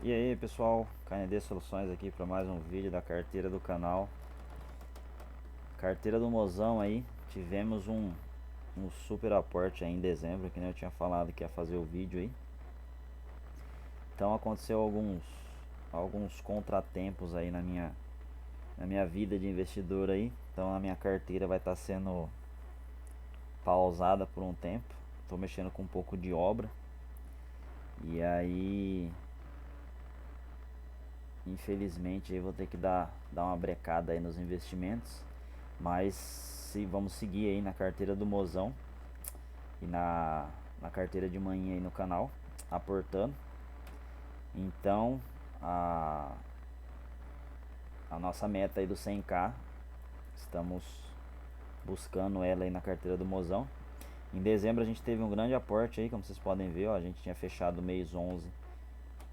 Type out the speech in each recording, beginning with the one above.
E aí pessoal, KND Soluções aqui para mais um vídeo da carteira do canal. Carteira do Mozão aí, tivemos um super aporte aí em dezembro, que nem eu tinha falado que ia fazer o vídeo aí. Então aconteceu alguns contratempos aí na minha vida de investidor aí. Então a minha carteira vai estar sendo pausada por um tempo. Estou mexendo com um pouco de obra. E aí infelizmente aí vou ter que dar uma brecada aí nos investimentos, mas se vamos seguir aí na carteira do Mozão e na carteira de manhã aí no canal, aportando. Então a, a nossa meta aí do 100k, estamos buscando ela aí na carteira do Mozão. Em dezembro a gente teve um grande aporte aí, como vocês podem ver, ó, a gente tinha fechado o mês 11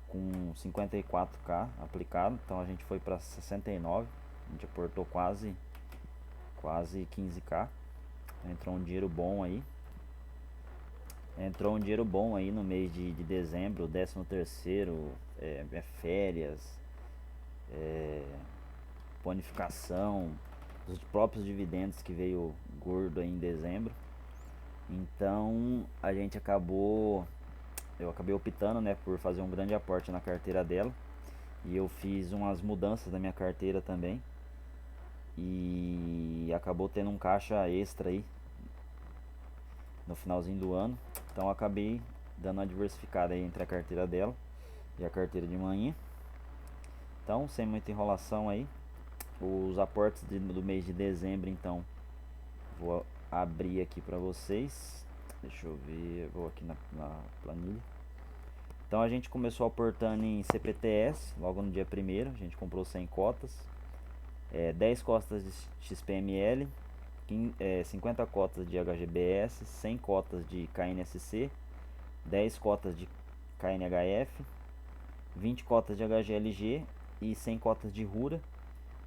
com 54k aplicado, então a gente foi para 69, a gente aportou quase 15k. Entrou um dinheiro bom aí. Entrou um dinheiro bom aí no mês de dezembro, 13º, férias, é, bonificação, os próprios dividendos que veio gordo aí em dezembro. Então a gente eu acabei optando, né, por fazer um grande aporte na carteira dela. E eu fiz umas mudanças na minha carteira também. E acabou tendo um caixa extra aí no finalzinho do ano. Então eu acabei dando uma diversificada aí entre a carteira dela e a carteira de manhã. Então, sem muita enrolação aí, os aportes do mês de dezembro, então, vou abrir aqui para vocês. Deixa eu ver, vou aqui na planilha. Então a gente começou aportando em CPTS, logo no dia 1º, a gente comprou 100 cotas, 10 cotas de XPML, 50 cotas de HGBS, 100 cotas de KNSC, 10 cotas de KNHF, 20 cotas de HGLG e 100 cotas de RURA.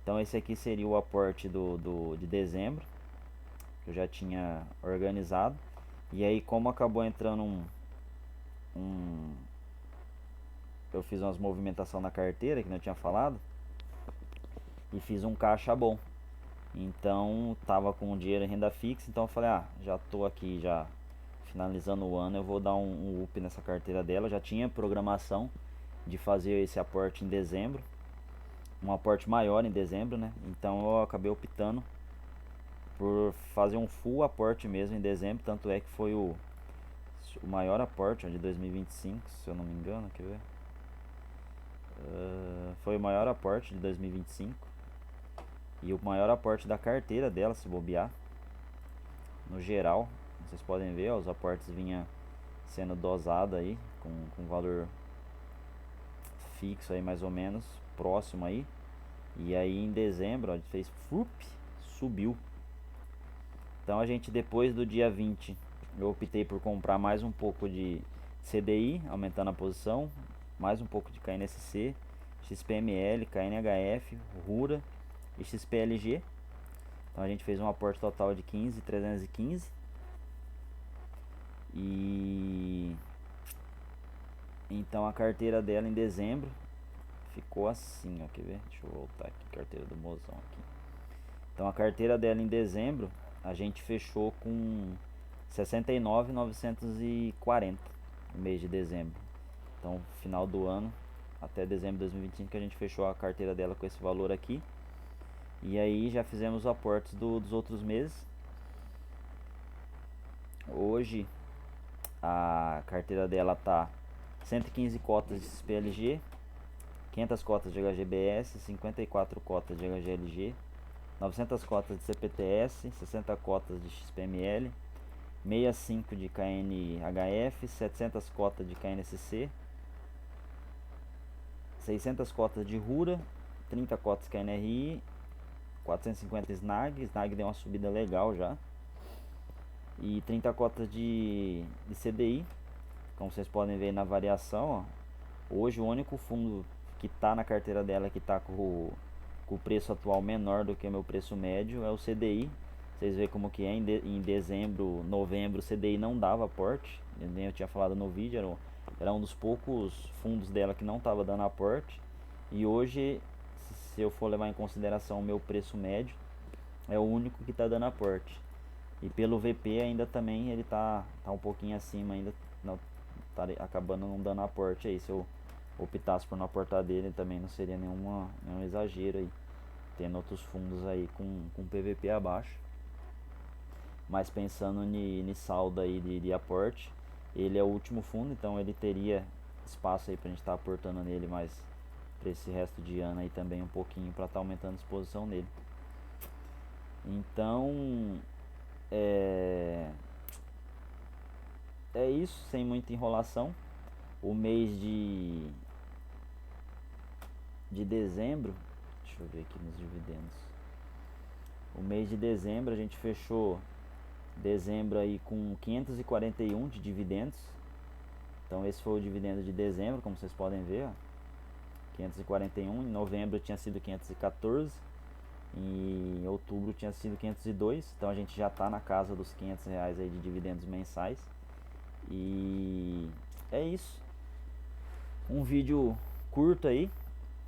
Então esse aqui seria o aporte de dezembro, que eu já tinha organizado. E aí, como acabou entrando eu fiz umas movimentação na carteira, que não tinha falado, e fiz um caixa bom. Então tava com dinheiro em renda fixa, então eu falei, já tô aqui já finalizando o ano, eu vou dar um up nessa carteira dela. Já tinha programação de fazer esse aporte em dezembro, um aporte maior em dezembro, né? Então eu acabei optando por fazer um full aporte mesmo em dezembro, tanto é que foi o maior aporte de 2025, se eu não me engano, quer ver? Foi o maior aporte de 2025 e o maior aporte da carteira dela, se bobear. No geral, vocês podem ver, ó, os aportes vinha sendo dosado aí com valor fixo aí, mais ou menos próximo aí. E aí em dezembro, ó, fez subiu. Então a gente, depois do dia 20, eu optei por comprar mais um pouco de CDI, aumentando a posição, mais um pouco de KNSC, XPML, KNHF, RURA e XPLG. Então a gente fez um aporte total de 15.315. E então a carteira dela em dezembro ficou assim, ó, quer ver? Deixa eu voltar aqui, carteira do Mozão aqui. Então a carteira dela em dezembro a gente fechou com 69.940 no mês de dezembro. Então final do ano até dezembro de 2025 que a gente fechou a carteira dela com esse valor aqui. E aí já fizemos os aportes dos outros meses. Hoje a carteira dela tá 115 cotas de SPLG, 500 cotas de HGBS, 54 cotas de HGLG, 900 cotas de CPTS, 60 cotas de XPML, 65 de KNHF, 700 cotas de KNSC, 600 cotas de RURA, 30 cotas KNRI, 450 SNAG deu uma subida legal já, e 30 cotas de CDI. Como vocês podem ver na variação, ó, hoje o único fundo que está na carteira dela que está com o preço atual menor do que o meu preço médio é o CDI. Vocês veem como que é em dezembro, novembro, o CDI não dava aporte, nem eu tinha falado no vídeo, Era um dos poucos fundos dela que não estava dando aporte. E hoje, se eu for levar em consideração o meu preço médio, é o único que está dando aporte. E pelo VP ainda também ele tá um pouquinho acima ainda, não, tá acabando não dando aporte aí. Se eu optasse por não aportar dele também não seria nenhum exagero aí, tendo outros fundos aí com PVP abaixo. Mas pensando em saldo aí de aporte, ele é o último fundo, então ele teria espaço aí pra gente estar aportando nele, mas para esse resto de ano aí também um pouquinho para estar aumentando a exposição nele. Então é, é isso, sem muita enrolação. O mês de dezembro, deixa eu ver aqui nos dividendos. O mês de dezembro a gente fechou dezembro aí com 541 de dividendos. Então esse foi o dividendo de dezembro, como vocês podem ver, ó. 541, em novembro tinha sido 514, em outubro tinha sido 502, então a gente já está na casa dos R$ 500 aí de dividendos mensais. E é isso. Um vídeo curto aí,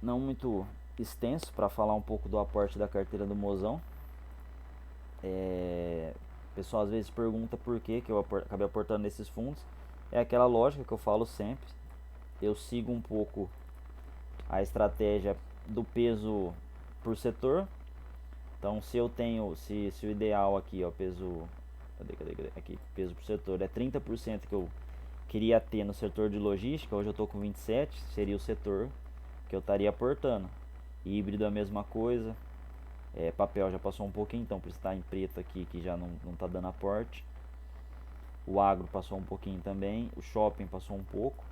não muito extenso, para falar um pouco do aporte da carteira do Mozão. O pessoal às vezes pergunta por que eu acabei aportando nesses fundos. É aquela lógica que eu falo sempre. Eu sigo um pouco a estratégia do peso por setor. Então se eu tenho, se o ideal aqui, ó, peso, cadê? Aqui, peso por setor é 30% que eu queria ter no setor de logística, hoje eu estou com 27%, seria o setor que eu estaria aportando. Híbrido é a mesma coisa, papel já passou um pouquinho, então por estar em preto aqui que já não está dando aporte. O agro passou um pouquinho também, o shopping passou um pouco.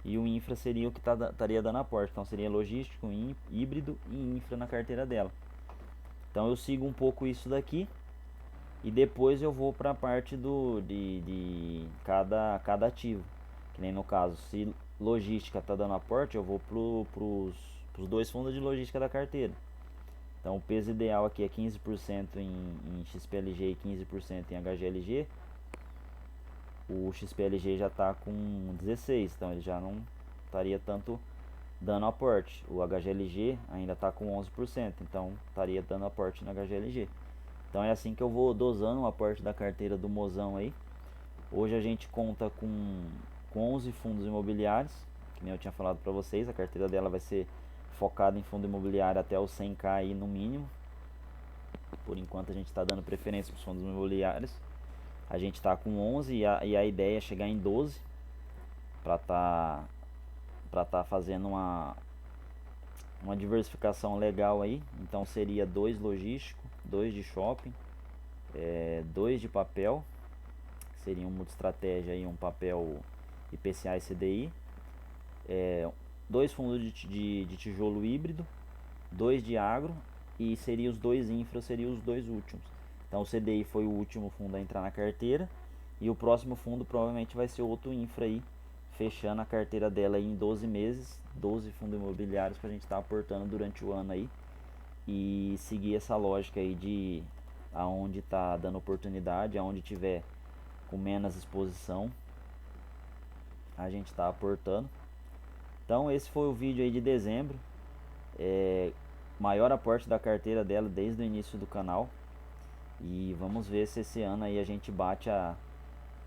E o infra seria o que estaria dando aporte, então seria logístico, híbrido e infra na carteira dela. Então eu sigo um pouco isso daqui. E depois eu vou para a parte de cada ativo. Que nem no caso, se logística está dando aporte, eu vou pros dois fundos de logística da carteira. Então o peso ideal aqui é 15% em XPLG e 15% em HGLG. O XPLG já está com 16, então ele já não estaria tanto dando aporte. O HGLG ainda está com 11%, então estaria dando aporte no HGLG. Então é assim que eu vou dosando o aporte da carteira do Mozão aí. Hoje a gente conta com 11 fundos imobiliários, que nem eu tinha falado para vocês. A carteira dela vai ser focada em fundo imobiliário até os 100k aí no mínimo. Por enquanto a gente está dando preferência para os fundos imobiliários. A gente está com 11 e a ideia é chegar em 12 para tá fazendo uma diversificação legal aí. Então seria 2 logístico, 2 de shopping, 2 de papel, que seria uma estratégia aí, um papel IPCA e CDI, 2 fundos de tijolo híbrido, 2 de agro e seria os 2 infra, seriam os 2 últimos. Então o CDI foi o último fundo a entrar na carteira e o próximo fundo provavelmente vai ser outro infra aí, fechando a carteira dela aí em 12 meses, 12 fundos imobiliários para a gente estar aportando durante o ano aí e seguir essa lógica aí de aonde está dando oportunidade, aonde tiver com menos exposição, a gente está aportando. Então esse foi o vídeo aí de dezembro, maior aporte da carteira dela desde o início do canal. E vamos ver se esse ano aí a gente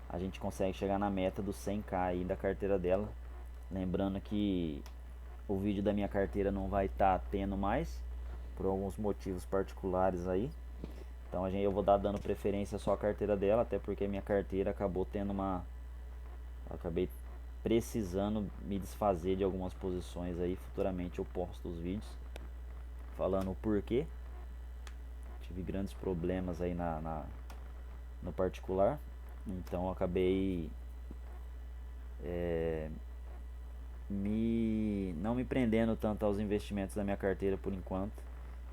a gente consegue chegar na meta dos 100k aí da carteira dela. Lembrando que o vídeo da minha carteira não vai estar tendo mais, por alguns motivos particulares aí. Então eu vou dando preferência só à carteira dela, até porque minha carteira acabou tendo acabei precisando me desfazer de algumas posições aí. Futuramente eu posto os vídeos falando o porquê. Tive grandes problemas aí no particular, então eu acabei não me prendendo tanto aos investimentos da minha carteira por enquanto,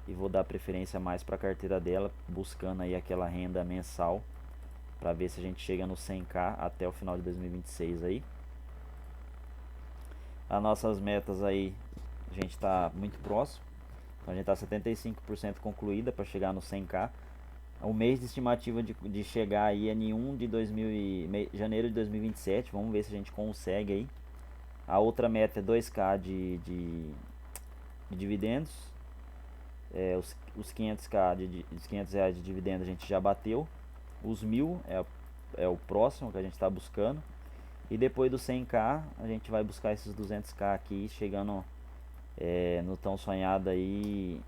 e vou dar preferência mais para a carteira dela, buscando aí aquela renda mensal para ver se a gente chega no 100k até o final de 2026 aí. As nossas metas aí a gente está muito próximo, então a gente está 75% concluída para chegar no 100k. O mês de estimativa de chegar aí é em 1 de janeiro de 2027. Vamos ver se a gente consegue aí. A outra meta é 2k de dividendos. Os 500k os 500 reais de dividendo a gente já bateu. Os 1000 é o próximo que a gente está buscando. E depois do 100k a gente vai buscar esses 200k aqui, chegando no tão sonhado aí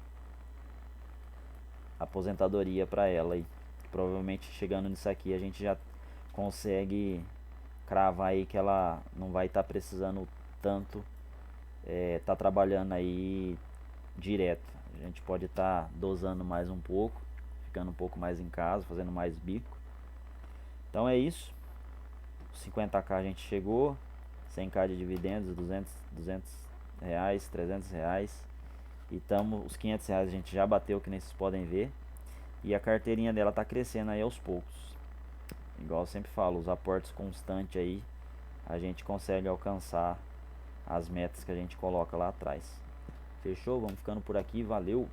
aposentadoria para ela aí. Provavelmente chegando nisso aqui a gente já consegue cravar aí que ela não vai estar precisando tanto, tá trabalhando aí direto. A gente pode estar dosando mais um pouco, ficando um pouco mais em casa, fazendo mais bico. Então é isso. 50k a gente chegou, 100k de dividendos, 200 reais, 300 reais. E os 500 reais a gente já bateu, que nem vocês podem ver. E a carteirinha dela tá crescendo aí aos poucos. Igual eu sempre falo, os aportes constantes aí, a gente consegue alcançar as metas que a gente coloca lá atrás. Fechou? Vamos ficando por aqui, valeu!